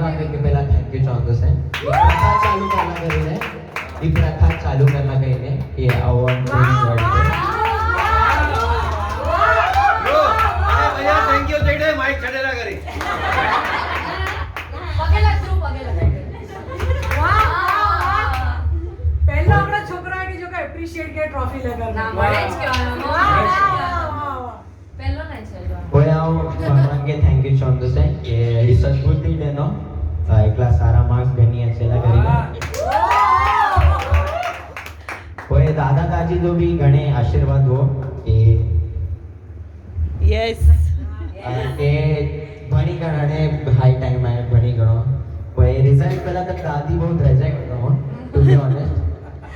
વાગે કે પહેલા થેન્ક યુ ચાહતો છે પ્રથા ચાલુ કરવા કરીને એ પ્રથા ચાલુ કરવા કરીને કે આવવાનું થેન્ક યુ જઈને માઈક ચડેલા કરી પહેલો આપણા છોકરા કે જો કે એપ્રિશિએટ કે ટ્રોફી લગાવ ના મળે જ કહેવાનો પહેલો ને ચલો કોઈ આવો ભગવાન કે થેન્ક યુ ચાહતો છે કે એ સદબુદ્ધિ દેનો એકલા સારા માર્ક્સ ગણી અચેલા કરીને કોઈ દાદા દાદી તો भी ઘણે આશીર્વાદ હો કે યસ કે ભણી ગણાને હાઈ ટાઈમ આય ભણી ગણો કોઈ રિઝલ્ટ પહેલા તો દાદી બહુ રિજેક્ટ કરો ટુ બી ઓનેસ્ટ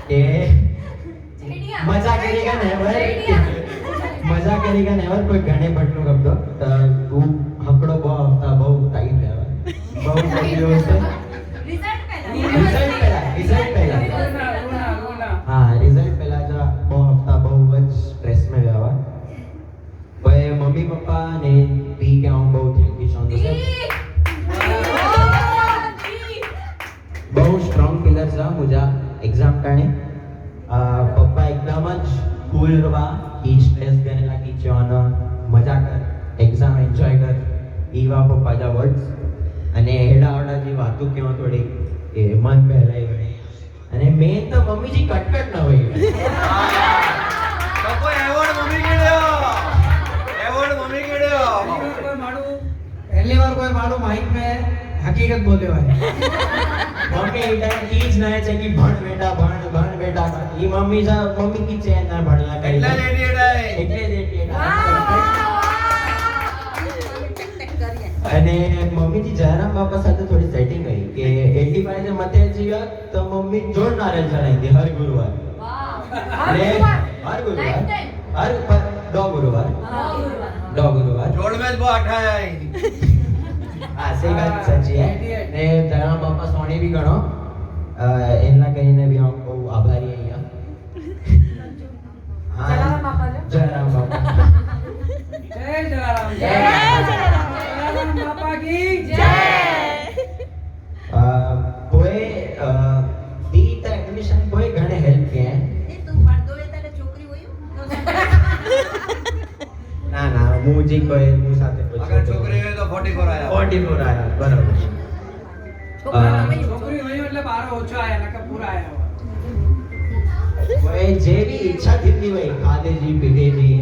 કે મજા કરેગા નેવર મજા કરેગા નેવર કોઈ ઘણે બટલું કબતો તો તું હકડો બહુ હફતા બહુ ટાઈટ રહેવા બહુ ટાઈટ છે રિઝલ્ટ પહેલા હા રિઝલ્ટ પહેલા જો બહુ હફતા બહુ જ સ્ટ્રેસ में રહેવા ભાઈ મમ્મી પપ્પા ને બી કે હું બહુ થેન્ક યુ ચાહતો છે બહુ સ્ટ્રોંગ પિલર છે મુજા એક્ઝામ ટાણે પપ્પા એકદમ જ કુલ રવા ઈ સ્ટ્રેસ ગણેલા કી ચાનો મજા કર એક્ઝામ એન્જોય કર ઈવા પપ્પાના વર્ડ્સ અને હેડા જે વાતો કેવો થોડી એ મન બહેલાઈ ગઈ અને મેન તો મમ્મીજી કટકટ ન હોય તો કોઈ એવોર્ડ મમ્મી કેડ્યો पहली बार कोई मारो माइक में हकीकत बोले भाई मम्मी इधर कीज ना है कि भण बेटा ये मम्मी सा मम्मी की चैन ना भणला करी એટલા લેડીડા એટલે અને મમ્મીજી જયરામ બાપા સાથે થોડી સેટિંગ કરી કે 85 ને મતે જીવા તો મમ્મી જોર નારિયેલ ચડાઈ દે હર ગુરુવાર અને હર ગુરુવાર દો ગુરુવાર જોડ મેચ બહુ અઠાયા હા સહી વાત સાચી હે ને જયરામ બાપા સોની भी ગણો એના કહીને भी हम બહુ આભારી અહીંયા હા જયરામ બાપા जय जलाराम જય जलाराम बापा की કોઈ દી ટેકનિશિયન કોઈ ઘણે હેલ્પ કે ના ના મુજી કોઈ મુ સાથે અગર છોકરી હોય તો 44 આયા 44 આયા બરાબર छोकरी हुई मतलब 12 ओछा आया ना पूरा आया કોઈ જે भी ઈચ્છા થતી હોય ખાધેજી પીધેજી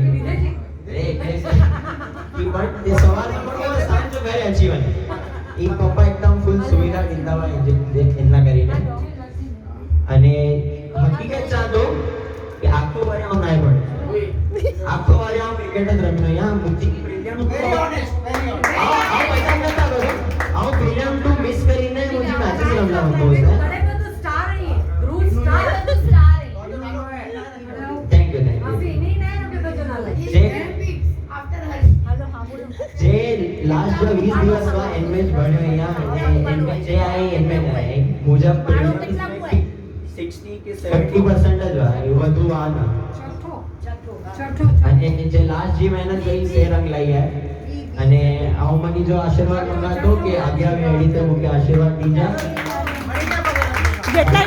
कि बट ये सवाल नंबर 1 સાંજો ઘરે અચીવન ઈ પપ્પા એકદમ ફૂલ સુવિધા દીધા હોય એના કરીને અને હકીકત ચાંદો કે આખો વારે આમ નાય પડે આખો વારે આમ ક્રિકેટ જ રમ્યો યા મુજી પ્રીમિયમ वेरी ऑनेस्ट આ પૈસા નતા કરો આ પ્રીમિયમ ટુ મિસ કરીને મુજી મેચેસ રમલા હતો છે સ્ટાર અહીં ધ્રુવ સ્ટાર થેન્ક યુ અભી નહીં ના કે તો જનાલા જે લાસ્ટ જો 20 દિવસમાં એનમેચ ભણ્યો અહીંયા એનમેચ જે આઈ એનમેચ આઈ મુજબ 60 કે 70% જ આવ્યું વધુ આ ના છઠ્ઠો અને જે લાસ્ટ જે મહેનત કરી સે રંગ લઈ હે અને આવું મને જો આશીર્વાદ મંગાતો કે આગ્યા વે એડી તે મુકે આશીર્વાદ દીજા જેટલા